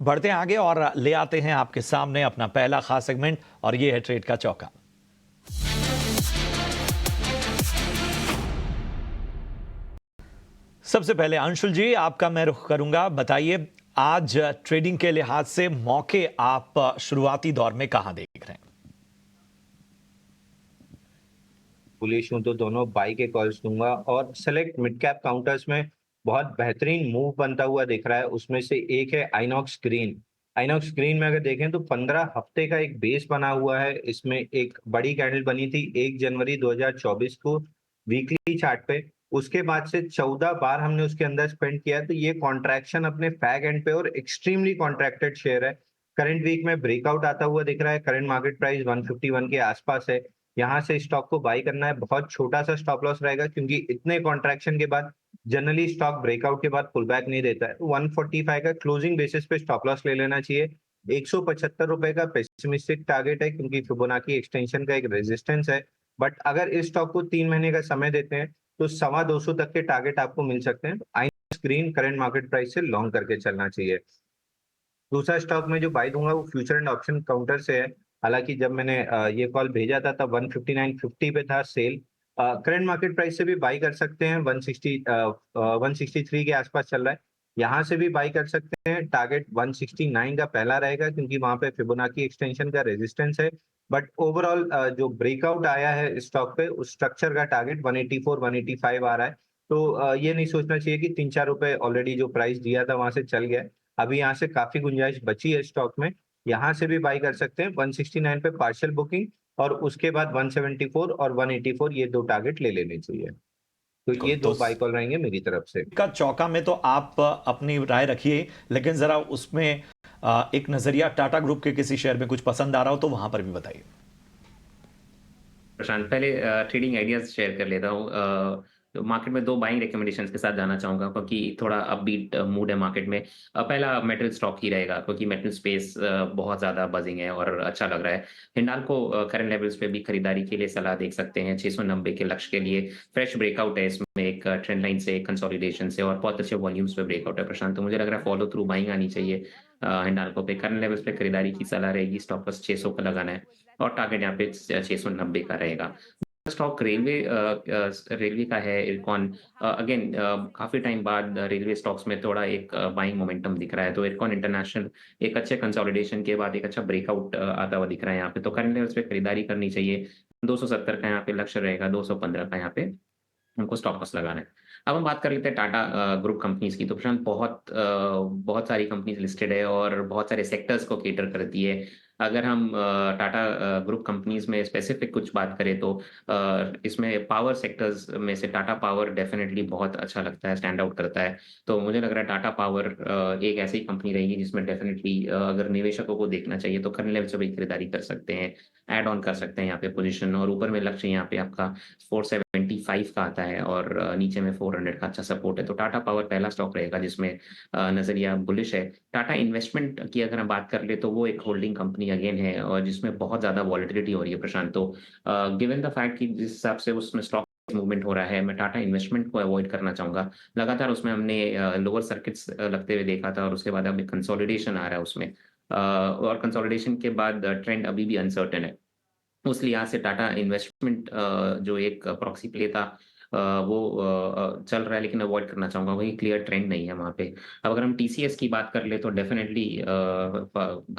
बढ़ते हैं आगे और ले आते हैं आपके सामने अपना पहला खास सेगमेंट, और ये है ट्रेड का चौका। सबसे पहले अंशुल जी, आपका मैं रुख करूंगा। बताइए, आज ट्रेडिंग के लिहाज से मौके आप शुरुआती दौर में कहां देख रहे हैं? बुलिश हूं तो दोनों बाई के कॉल्स दूंगा, और सेलेक्ट मिड कैप काउंटर्स में बहुत बेहतरीन मूव बनता हुआ दिख रहा है। उसमें से एक है आइनॉक्स ग्रीन। आइनॉक्स ग्रीन में अगर देखें तो 15 हफ्ते का एक बेस बना हुआ है। इसमें एक बड़ी कैंडल बनी थी 1 जनवरी 2024 को वीकली चार्ट पे। उसके बाद से 14 बार हमने उसके अंदर स्पेंड किया, तो ये कॉन्ट्रैक्शन अपने फैग एंड पे और एक्सट्रीमली कॉन्ट्रैक्टेड शेयर है। करंट वीक में ब्रेकआउट आता हुआ दिख रहा है। करंट मार्केट प्राइस 151 के आसपास है। यहाँ से स्टॉक को बाई करना है। बहुत छोटा सा स्टॉप लॉस रहेगा, क्योंकि इतने कॉन्ट्रैक्शन के बाद जनरली स्टॉक ब्रेकआउट के बाद पुल बैक नहीं देता है। 145 का क्लोजिंग बेसिस पे स्टॉप लॉस ले लेना चाहिए। 175 रुपए का पेसिमिस्टिक टारगेट है, क्योंकि फिबोनाची एक्सटेंशन का एक रेजिस्टेंस है। बट अगर इस स्टॉक को 3 महीने का समय देते हैं तो 250 तक के टारगेट आपको मिल सकते हैं। INOX green current market price से लॉन्ग करके चलना चाहिए। दूसरा स्टॉक में जो बाई दूंगा वो फ्यूचर एंड ऑप्शन काउंटर से है। हालांकि जब मैंने ये कॉल भेजा था तब 159.50 पे था सेल। करंट मार्केट प्राइस से भी बाई कर सकते हैं। 163 के आसपास चल रहा है। यहाँ से भी बाई कर सकते हैं। टारगेट 169 का पहला रहेगा, क्योंकि वहां पे फिबोनाची एक्सटेंशन का रेजिस्टेंस है। बट ओवरऑल जो ब्रेकआउट आया है स्टॉक पे, उस स्ट्रक्चर का टारगेट 184 185 आ रहा है। तो ये नहीं सोचना चाहिए कि 3-4 रुपए ऑलरेडी जो प्राइस दिया था वहां से चल गया है। अभी यहाँ से काफी गुंजाइश बची है स्टॉक में। यहाँ से भी बाई कर सकते हैं। 169 पे पार्शियल बुकिंग, और उसके बाद 174 और 184 ये दो टारगेट ले लेने चाहिए। तो ये दो बाई कॉल रहेंगे मेरी तरफ से। का चौका में तो आप अपनी राय रखिए, लेकिन जरा उसमें एक नजरिया टाटा ग्रुप के किसी शेयर में कुछ पसंद आ रहा हो तो वहां पर भी बताइए। प्रशांत, पहले ट्रेडिंग आइडियाज शेयर कर लेता हूँ। तो मार्केट में दो बाइंग रिकमेंडेशंस के साथ जाना चाहूंगा, क्योंकि थोड़ा अपबीट मूड है मार्केट में। पहला मेटल स्टॉक ही रहेगा, क्योंकि मेटल स्पेस बहुत ज़्यादा बजिंग है और अच्छा लग रहा है। हिंडाल्को करंट लेवल्स पे भी खरीदारी के लिए सलाह देख सकते हैं। 690 के लक्ष्य के लिए फ्रेश ब्रेकआउट है इसमें, एक ट्रेंड लाइन से, कंसोलिडेशन से, और बहुत अच्छे वॉल्यूम्स पे ब्रेकआउट है प्रशांत। तो मुझे लग रहा है फॉलो थ्रू बाइंग आनी चाहिए। हिंडाल्को पे करंट लेवल्स पे खरीदारी की सलाह रहेगी। स्टॉप लॉस 600 का लगाना है, और टारगेट यहाँ पे 690 का रहेगा। स्टॉक रेलवे का है, इरकॉन। अगेन काफी टाइम बाद रेलवे स्टॉक्स में थोड़ा एक बाइंग मोमेंटम दिख रहा है। तो इरकॉन इंटरनेशनल एक अच्छे कंसोलिडेशन के बाद एक अच्छा ब्रेकआउट आता हुआ दिख रहा है यहाँ पे। तो करंट लेवल्स पे खरीदारी करनी चाहिए। 270 का यहाँ पे लक्ष्य रहेगा, 215 का यहाँ पे हमको स्टॉप लॉस लगाना है। अब हम बात कर लेते हैं टाटा ग्रुप कंपनीज की। तो प्रशांत, बहुत सारी कंपनीज लिस्टेड है और बहुत सारे सेक्टर्स को केटर करती है। अगर हम टाटा ग्रुप कंपनीज में स्पेसिफिक कुछ बात करें तो इसमें पावर सेक्टर्स में से टाटा पावर डेफिनेटली बहुत अच्छा लगता है, स्टैंड आउट करता है। तो मुझे लग रहा है टाटा पावर एक ऐसी कंपनी रहेगी जिसमें डेफिनेटली अगर निवेशकों को देखना चाहिए तो करंट लेवल से भी खरीदारी कर सकते हैं, ऐड ऑन कर सकते हैं यहाँ पे पोजीशन। और ऊपर में लक्ष्य यहाँ पे आपका 475 का आता है, और नीचे में 400 का अच्छा सपोर्ट है। तो टाटा पावर पहला स्टॉक रहेगा जिसमें नजरिया बुलिश है। टाटा इन्वेस्टमेंट की अगर हम बात कर ले तो वो एक होल्डिंग कंपनी अगेन है, और जिसमें बहुत ज्यादा वॉलिटिलिटी हो रही है प्रशांत। तो गिवन द फैक्ट कि जिस हिसाब से उसमें स्टॉक मूवमेंट हो रहा है, मैं टाटा इन्वेस्टमेंट को अवॉइड करना चाहूंगा। लगातार उसमें हमने लोअर सर्किट्स लगते हुए देखा था, और उसके बाद अभी कंसोलिडेशन आ रहा है उसमें। और कंसोलिडेशन के बाद ट्रेंड अभी भी अनसर्टेन है। उस लिहाज से टाटा इन्वेस्टमेंट जो एक प्रॉक्सी प्ले था वो चल रहा है, लेकिन अवॉइड करना चाहूंगा, वही क्लियर ट्रेंड नहीं है वहाँ पे। अब अगर हम टीसीएस की बात कर ले तो डेफिनेटली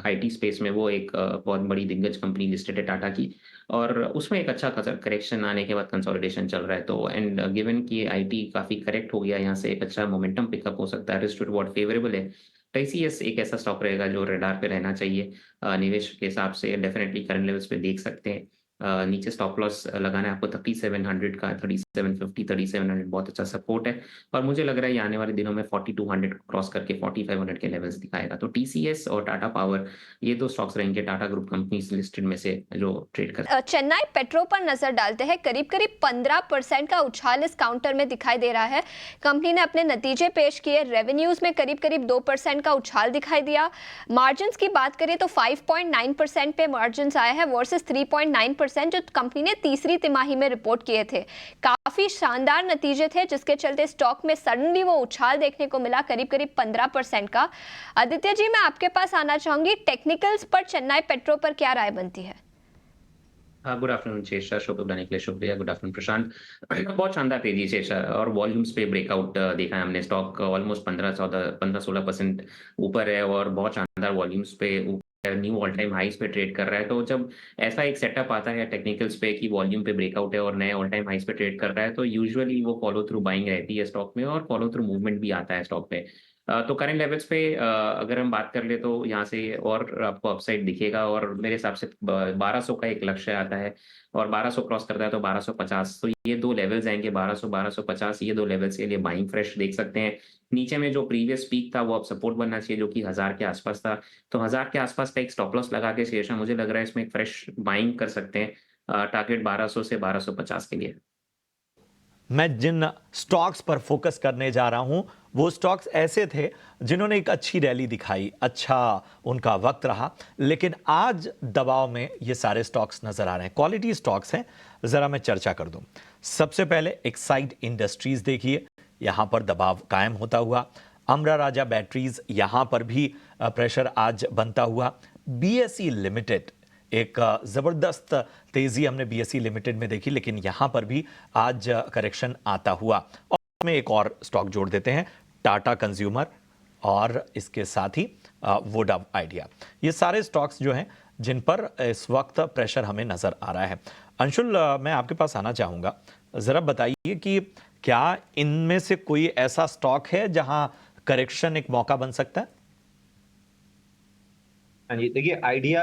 आईटी स्पेस में वो एक बहुत बड़ी दिग्गज कंपनी लिस्टेड है टाटा की, और उसमें एक अच्छा करेक्शन आने के बाद कंसोलिडेशन चल रहा है। तो एंड गिवन कि आईटी काफी करेक्ट हो गया, यहाँ से एक अच्छा मोमेंटम पिकअप हो सकता है, रिस्क टू रिवॉर्ड फेवरेबल है। टीसीएस एक ऐसा स्टॉक रहेगा जो रडार पे रहना चाहिए निवेश के हिसाब से। डेफिनेटली करंट लेवल्स पे देख सकते हैं। नीचे स्टॉप लॉस लगाना है आपको 3700 का, 3750, 3700 बहुत अच्छा सपोर्ट है। और मुझे लग रहा है ये आने वाले दिनों में 4200 क्रॉस करके 4500 के लेवल्स दिखाएगा। तो टीसीएस और टाटा पावर, ये दो स्टॉक्स रहेंगे टाटा ग्रुप कंपनीज लिस्टेड में से जो ट्रेड कर। चेन्नई पेट्रो पर नजर डालते हैं। करीब करीब 15% का उछाल इस काउंटर में दिखाई दे रहा है। कंपनी ने अपने नतीजे पेश किए, रेवेन्यूज में करीब करीब 2% का उछाल दिखाई दिया। मार्जिन की बात करें तो 5.9% पे मार्जिन आए हैं वर्सेस 3.9% जो कंपनी ने तीसरी तिमाही में रिपोर्ट किए थे। काफी काफी शानदार नतीजे थे जिसके चलते स्टॉक में सडनली वो उछाल देखने को मिला करीब करीब 15% का। आदित्य जी, मैं आपके पास आना चाहूंगी, टेक्निकल्स पर चेन्नई पेट्रो पर क्या राय बनती है? हाँ, गुड आफ्टरनून चेष्टा, शो पे बुलाने के लिए शुक्रिया। गुड आफ्टरनून प्रशांत। बहुत शानदार तेजी चेष्टा और वॉल्यूम्स पे ब्रेकआउट देखा है हमने। स्टॉक ऑलमोस्ट 15-16% ऊपर है और बहुत शानदार वॉल्यूम्स पे ऊपर न्यू ऑल टाइम हाईज पे ट्रेड कर रहा है। तो जब ऐसा एक सेटअप आता है टेक्निकल्स पे कि वॉल्यूम पे ब्रेकआउट है और नए ऑल टाइम हाईज पे ट्रेड कर रहा है, तो यूजुअली वो फॉलो थ्रू बाइंग रहती है स्टॉक में और फॉलो थ्रू मूवमेंट भी आता है स्टॉक पे। तो करंट लेवल्स पे अगर हम बात कर ले तो यहाँ से और आपको अपसाइड दिखेगा और मेरे हिसाब से 1200 का एक लक्ष्य आता है और 1200 क्रॉस करता है तो 1250। तो ये दो लेवल्स आएंगे, 1200 1250, ये दो लेवल्स के लिए बाइंग फ्रेश देख सकते हैं। नीचे में जो प्रीवियस पीक था वो अब सपोर्ट बनना चाहिए जो कि 1000 के आसपास था। तो 1000 के आसपास का एक स्टॉप लॉस लगा के शेषा मुझे लग रहा है इसमें एक फ्रेश बाइंग कर सकते हैं टारगेट 1200 से 1250 के लिए। मैं जिन स्टॉक्स पर फोकस करने जा रहा हूं वो स्टॉक्स ऐसे थे जिन्होंने एक अच्छी रैली दिखाई, अच्छा उनका वक्त रहा, लेकिन आज दबाव में ये सारे स्टॉक्स नजर आ रहे हैं। क्वालिटी स्टॉक्स हैं, जरा मैं चर्चा कर दूं। सबसे पहले एक्साइड इंडस्ट्रीज देखिए, यहां पर दबाव कायम होता हुआ। अमरा राजा बैटरीज, यहां पर भी प्रेशर आज बनता हुआ। बीएसई लिमिटेड, एक जबरदस्त तेजी हमने बीएसई लिमिटेड में देखी, लेकिन यहां पर भी आज करेक्शन आता हुआ। और में एक और स्टॉक जोड़ देते हैं, टाटा कंज्यूमर और इसके साथ ही वोडा आइडिया। ये सारे स्टॉक्स जो हैं जिन पर इस वक्त प्रेशर हमें नजर आ रहा है। अंशुल, मैं आपके पास आना चाहूंगा, जरा बताइए कि क्या इनमें से कोई ऐसा स्टॉक है जहां करेक्शन एक मौका बन सकता है? हाँ जी, देखिए आइडिया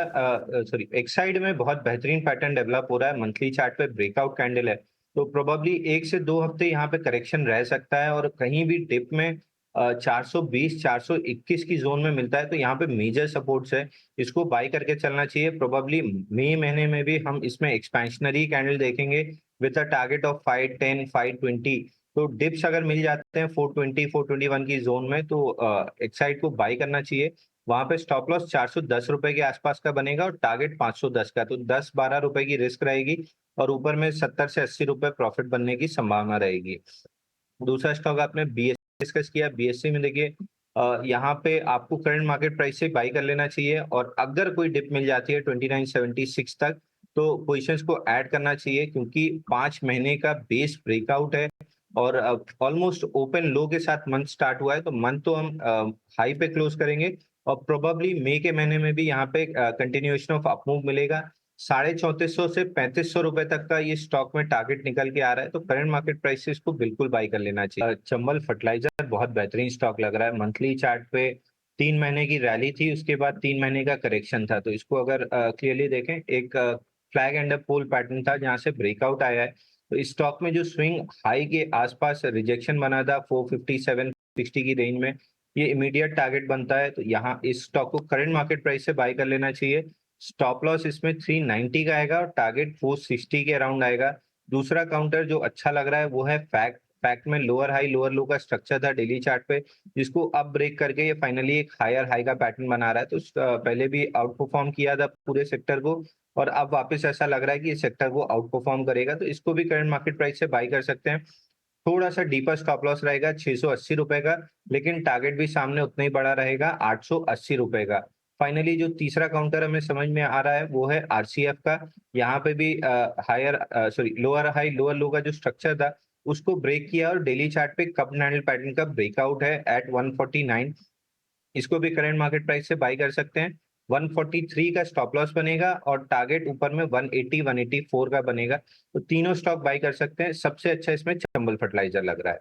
एक्साइड में बहुत बेहतरीन पैटर्न डेवलप हो रहा है। मंथली चार्ट पे ब्रेकआउट कैंडल है, तो प्रोबेबली 1 से 2 हफ्ते यहाँ पे करेक्शन रह सकता है और कहीं भी डिप में 420 421 की जोन में मिलता है तो यहाँ पे मेजर सपोर्ट्स है, इसको बाय करके चलना चाहिए। प्रोबेबली मई महीने में भी हम इसमें एक्सपेंशनरी कैंडल देखेंगे विद अ टारगेट ऑफ 510 520। तो डिप्स अगर मिल जाते हैं 420 421 की जोन में तो एक्साइड को बाय करना चाहिए। वहां पे स्टॉप लॉस 410 रुपए के आसपास का बनेगा और टारगेट 510 का, तो 10-12 रुपए की रिस्क रहेगी और ऊपर में 70 से 80 रुपए प्रॉफिट बनने की संभावना रहेगी। दूसरा स्टॉक आपने बीएससी डिस्कस किया। बीएससी में देखिए यहाँ पे आपको करंट मार्केट प्राइस से बाई कर लेना चाहिए और अगर कोई डिप मिल जाती है 2976 तक तो पोजीशंस को ऐड करना चाहिए क्योंकि 5 महीने का बेस ब्रेकआउट है और ऑलमोस्ट ओपन लो के साथ मंथ स्टार्ट हुआ है, तो मंथ तो हम हाई पे क्लोज करेंगे और प्रोबेबली मई के महीने में भी यहाँ पे कंटिन्यूएशन ऑफ अपमूव मिलेगा। 3450 से 3500 रुपए तक का ये स्टॉक में टारगेट निकल के आ रहा है, तो करंट मार्केट प्राइसेस को बिल्कुल बाई कर लेना चाहिए। चंबल फर्टिलाइजर बहुत बेहतरीन स्टॉक लग रहा है। मंथली चार्ट पे 3 महीने की रैली थी, उसके बाद 3 महीने का करेक्शन था, तो इसको अगर क्लियरली देखें, एक फ्लैग एंड पोल पैटर्न था जहां से ब्रेकआउट आया है। तो इस स्टॉक में जो स्विंग हाई के आसपास रिजेक्शन बना था 457 60 की रेंज में, ये इमीडिएट टारगेट बनता है, तो यहाँ इस स्टॉक को करंट मार्केट प्राइस से बाय कर लेना चाहिए। स्टॉप लॉस इसमें 390 का आएगा और टारगेट 460 के अराउंड आएगा। दूसरा काउंटर जो अच्छा लग रहा है वो है फैक्ट में लोअर हाई लोअर लो का स्ट्रक्चर था डेली चार्ट पे, जिसको अब ब्रेक करके ये फाइनली एक हायर हाई का पैटर्न बना रहा है। तो पहले भी आउट परफॉर्म किया था पूरे सेक्टर को और अब वापस ऐसा लग रहा है कि इस सेक्टर को आउट परफॉर्म करेगा, तो इसको भी करंट मार्केट प्राइस से बाय कर सकते हैं। थोड़ा सा डीपर स्टॉप लॉस रहेगा 680 रुपए का, लेकिन टारगेट भी सामने उतना ही बड़ा रहेगा 880 रुपए का। फाइनली जो तीसरा काउंटर हमें समझ में आ रहा है वो है आरसीएफ का। यहाँ पे भी लोअर हाई लोअर लो का जो स्ट्रक्चर था उसको ब्रेक किया और डेली चार्ट पे कप कैंडल पैटर्न का ब्रेकआउट है एट 149। इसको भी करंट मार्केट प्राइस से बाय कर सकते हैं। 143 का स्टॉप लॉस बनेगा और टारगेट ऊपर में 180 184 का बनेगा, तो तीनों स्टॉक बाय कर सकते हैं। सबसे अच्छा इसमें चंबल फर्टिलाइजर लग रहा है।